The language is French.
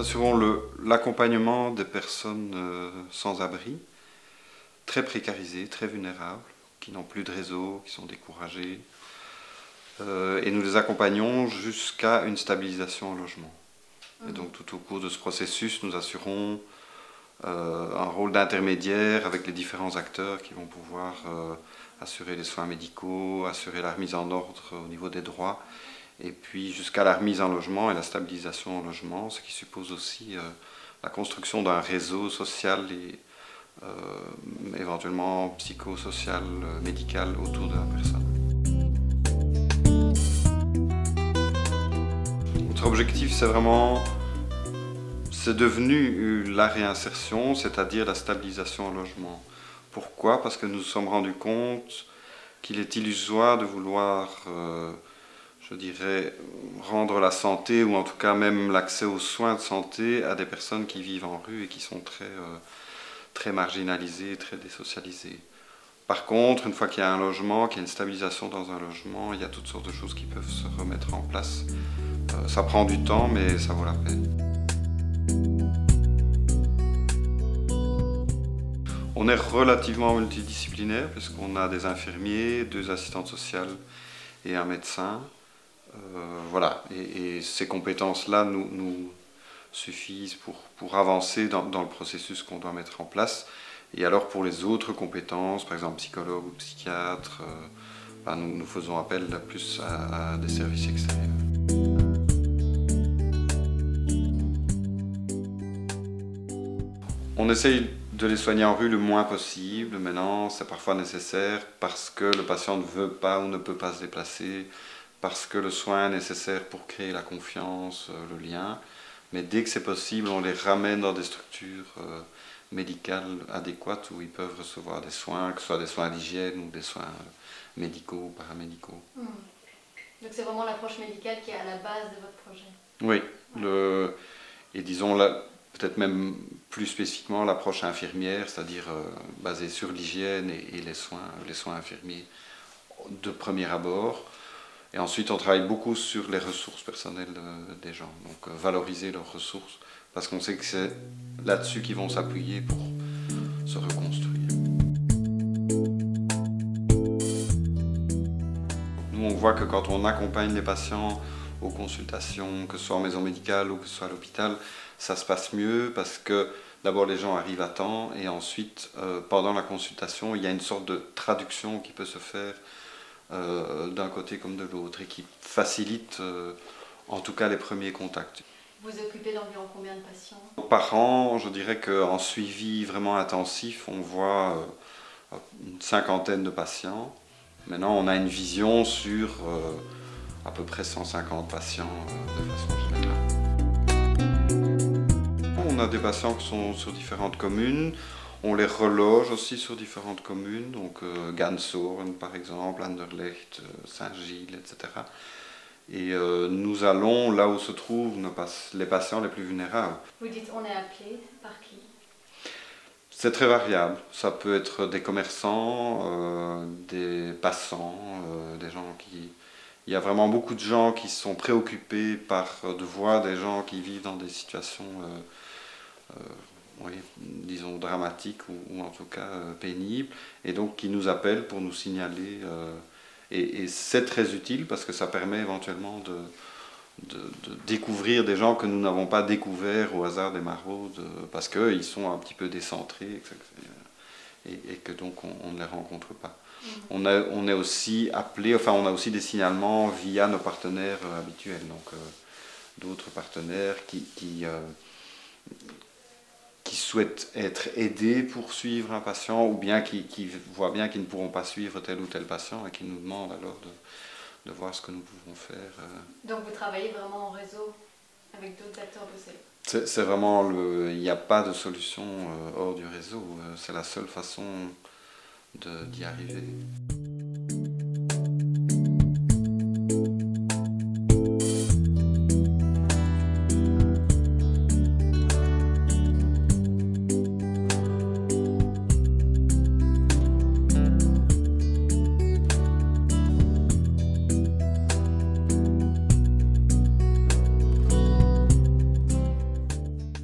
assurons l'accompagnement des personnes sans abri, très précarisées, très vulnérables, qui n'ont plus de réseau, qui sont découragées. Et nous les accompagnons jusqu'à une stabilisation en logement. Et donc tout au cours de ce processus, nous assurons un rôle d'intermédiaire avec les différents acteurs qui vont pouvoir assurer les soins médicaux, assurer la remise en ordre au niveau des droits, et puis jusqu'à la remise en logement et la stabilisation en logement, ce qui suppose aussi la construction d'un réseau social et éventuellement psychosocial, médical autour de la personne. Notre objectif, c'est devenu la réinsertion, c'est-à-dire la stabilisation en logement. Pourquoi? Parce que nous nous sommes rendus compte qu'il est illusoire de vouloir, je dirais, rendre la santé, ou en tout cas même l'accès aux soins de santé à des personnes qui vivent en rue et qui sont très marginalisées, très désocialisées. Par contre, une fois qu'il y a un logement, qu'il y a une stabilisation dans un logement, il y a toutes sortes de choses qui peuvent se remettre en place. Ça prend du temps, mais ça vaut la peine. On est relativement multidisciplinaire puisqu'on a des infirmiers, 2 assistantes sociales et un médecin. Voilà, et ces compétences-là nous suffisent pour avancer dans le processus qu'on doit mettre en place. Et alors pour les autres compétences, par exemple psychologue ou psychiatre, nous faisons appel plus à des services extérieurs. On essaye de les soigner en rue le moins possible. Maintenant, c'est parfois nécessaire parce que le patient ne veut pas ou ne peut pas se déplacer, parce que le soin est nécessaire pour créer la confiance, le lien. Mais dès que c'est possible, on les ramène dans des structures médicales adéquates où ils peuvent recevoir des soins, que ce soit des soins d'hygiène ou des soins médicaux ou paramédicaux. Donc c'est vraiment l'approche médicale qui est à la base de votre projet. Oui, et disons peut-être même plus spécifiquement l'approche infirmière, c'est-à-dire basée sur l'hygiène et les soins infirmiers de premier abord. Et ensuite, on travaille beaucoup sur les ressources personnelles des gens, donc valoriser leurs ressources, parce qu'on sait que c'est là-dessus qu'ils vont s'appuyer pour se reconstruire. Nous, on voit que quand on accompagne les patients aux consultations, que ce soit en maison médicale ou que ce soit à l'hôpital, ça se passe mieux parce que d'abord les gens arrivent à temps et ensuite, pendant la consultation, il y a une sorte de traduction qui peut se faire d'un côté comme de l'autre et qui facilite en tout cas les premiers contacts. Vous occupez d'environ combien de patients? Par an, je dirais qu'en suivi vraiment intensif, on voit une 50aine de patients. Maintenant, on a une vision sur à peu près 150 patients de façon générale. On a des patients qui sont sur différentes communes. On les reloge aussi sur différentes communes, donc Gansoorn par exemple, Anderlecht, Saint-Gilles, etc. Et nous allons là où se trouvent les patients les plus vulnérables. Vous dites on est appelé par qui? C'est très variable. Ça peut être des commerçants, des passants, des gens qui... Il y a vraiment beaucoup de gens qui sont préoccupés de voir des gens qui vivent dans des situations... oui, disons dramatiques ou en tout cas pénibles, et donc qui nous appellent pour nous signaler. Et c'est très utile parce que ça permet éventuellement de découvrir des gens que nous n'avons pas découverts au hasard des maraudes, parce qu'ils sont un petit peu décentrés et que donc on ne les rencontre pas. On est aussi appelé, enfin on a aussi des signalements via nos partenaires habituels, donc d'autres partenaires qui souhaitent être aidés pour suivre un patient, ou bien qui voient bien qu'ils ne pourront pas suivre tel ou tel patient et qui nous demandent alors de voir ce que nous pouvons faire. Donc vous travaillez vraiment en réseau avec d'autres acteurs de ces... C'est vraiment il n'y a pas de solution hors du réseau, c'est la seule façon d'y arriver.